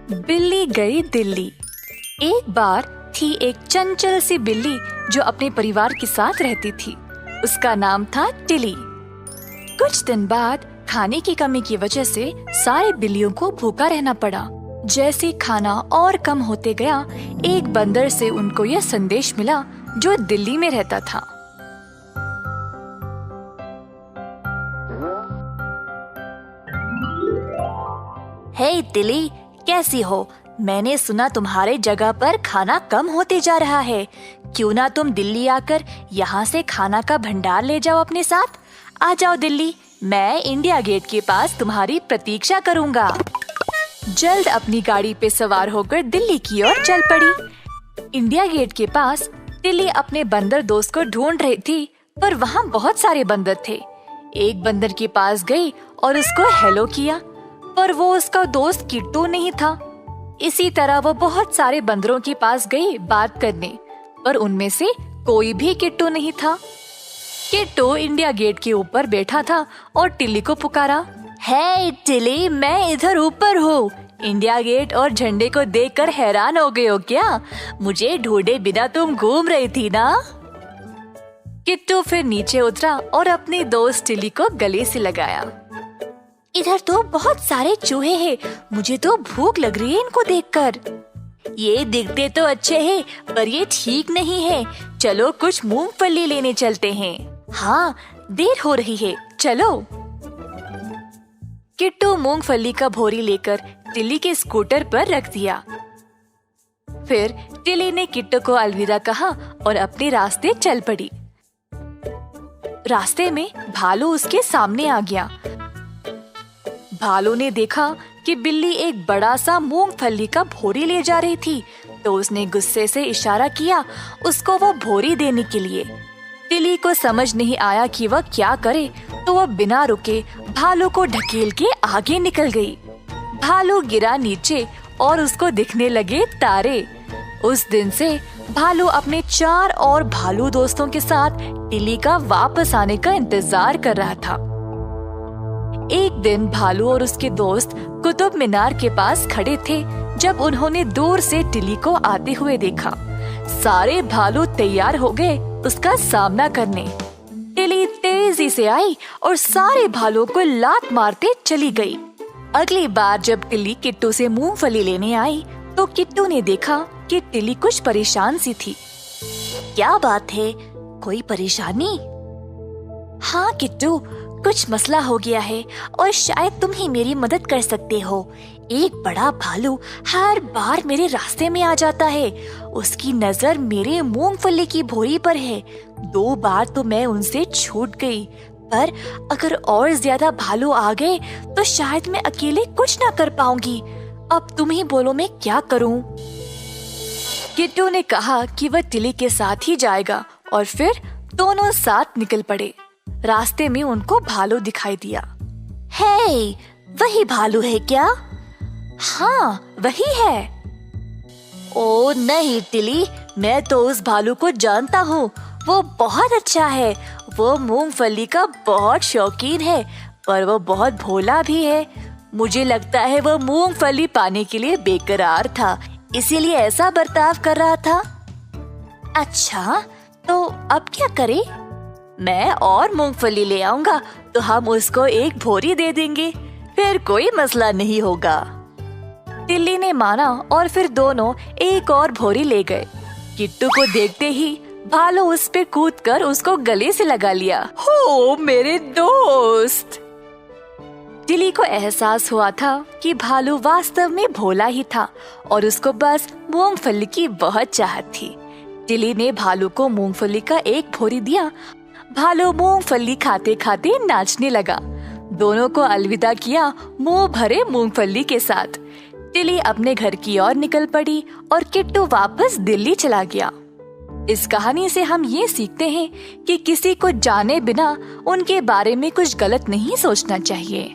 बिल्ली गई दिल्ली। एक बार थी एक चंचल सी बिल्ली जो अपने परिवार के साथ रहती थी। उसका नाम था टिली। कुछ दिन बाद खाने की कमी की वजह से सारे बिल्लियों को भूखा रहना पड़ा। जैसे खाना और कम होते गया, एक बंदर से उनको यह संदेश मिला जो दिल्ली में रहता था। हे टिली, कैसी हो? मैंने सुना तुम्हारे जगह पर खाना कम होते जा रहा है। क्यों ना तुम दिल्ली आकर यहाँ से खाना का भंडार ले जाओ अपने साथ। आ जाओ दिल्ली, मैं इंडिया गेट के पास तुम्हारी प्रतीक्षा करूँगा। जल्द अपनी गाड़ी पे सवार होकर दिल्ली की ओर चल पड़ी। इंडिया गेट के पास टिली अपने बंदर दोस्त को ढूंढ रही थी, पर वहाँ बहुत सारे बंदर थे। एक बंदर के पास गई और उसको हेलो किया, पर वो उसका दोस्त किट्टू नहीं था। इसी तरह वो बहुत सारे बंदरों के पास गई बात करने, पर उनमें से कोई भी किट्टू नहीं था। किट्टू इंडिया गेट के ऊपर बैठा था और टिली को पुकारा। हे टिली, मैं इधर ऊपर हूँ। इंडिया गेट और झंडे को देखकर हैरान हो गए हो क्या? मुझे ढूंढे बिना तुम घूम रही थी ना? किट्टू फिर नीचे उतरा और अपने दोस्त टिली को गले से लगाया। इधर तो बहुत सारे चूहे हैं, मुझे तो भूख लग रही है इनको देखकर। ये दिखते तो अच्छे हैं, पर ये ठीक नहीं है। चलो कुछ मूंगफली लेने चलते हैं। हाँ, देर हो रही है, चलो। किट्टू मूंगफली का भोरी लेकर टिली के स्कूटर पर रख दिया। फिर टिली ने किट्टू को अलविदा कहा और अपने रास्ते चल पड़ी। रास्ते में भालू उसके सामने आ गया। भालू ने देखा कि बिल्ली एक बड़ा सा मूंगफली का भोरी ले जा रही थी, तो उसने गुस्से से इशारा किया उसको वो भोरी देने के लिए। टिली को समझ नहीं आया कि वह क्या करे, तो वह बिना रुके भालू को ढकेल के आगे निकल गई। भालू गिरा नीचे और उसको दिखने लगे तारे। उस दिन से भालू अपने 4 और भालू दोस्तों के साथ टिली का वापस आने का इंतजार कर रहा था। एक दिन भालू और उसके दोस्त कुतुब मीनार के पास खड़े थे जब उन्होंने दूर से टिली को आते हुए देखा। सारे भालू तैयार हो गए उसका सामना करने। टिली तेजी से आई और सारे भालुओं को लात मारते चली गई। अगली बार जब टिली किट्टू से मूंगफली लेने आई, तो किट्टू ने देखा कि टिली कुछ परेशान सी थी। क्या बात है, कोई परेशानी? हाँ किट्टू, कुछ मसला हो गया है और शायद तुम ही मेरी मदद कर सकते हो। एक बड़ा भालू हर बार मेरे रास्ते में आ जाता है। उसकी नजर मेरे मूंगफली की भोरी पर है। 2 बार तो मैं उनसे छूट गई, पर अगर और ज्यादा भालू आ गए तो शायद मैं अकेले कुछ ना कर पाऊंगी। अब तुम ही बोलो मैं क्या करूं? किट्टू ने कहा कि वह टिली के साथ ही जाएगा और फिर दोनों साथ निकल पड़े। रास्ते में उनको भालू दिखाई दिया। हे, वही भालू है क्या? हाँ, वही है। ओ नहीं टिली, मैं तो उस भालू को जानता हूँ। वो बहुत अच्छा है। वो मूंगफली का बहुत शौकीन है, पर वो बहुत भोला भी है। मुझे लगता है वो मूंगफली पाने के लिए बेकरार था, इसीलिए ऐसा बर्ताव कर रहा था। अच्छा, तो अब क्या करें? मैं और मूंगफली ले आऊंगा तो हम उसको एक भोरी दे देंगे, फिर कोई मसला नहीं होगा। टिल्ली ने माना और फिर दोनों एक और भोरी ले गए। किट्टू को देखते ही भालू उस पे कूदकर उसको गले से लगा लिया। हो मेरे दोस्त! टिल्ली को एहसास हुआ था कि भालू वास्तव में भोला ही था और उसको बस मूंगफली की बहुत चाहत थी। टिल्ली ने भालू को मूंगफली का एक भोरी दिया। भालू मूंगफली खाते खाते नाचने लगा। दोनों को अलविदा किया मुंह भरे मूंगफली के साथ। टिली अपने घर की ओर निकल पड़ी और किट्टू वापस दिल्ली चला गया। इस कहानी से हम ये सीखते हैं कि किसी को जाने बिना उनके बारे में कुछ गलत नहीं सोचना चाहिए।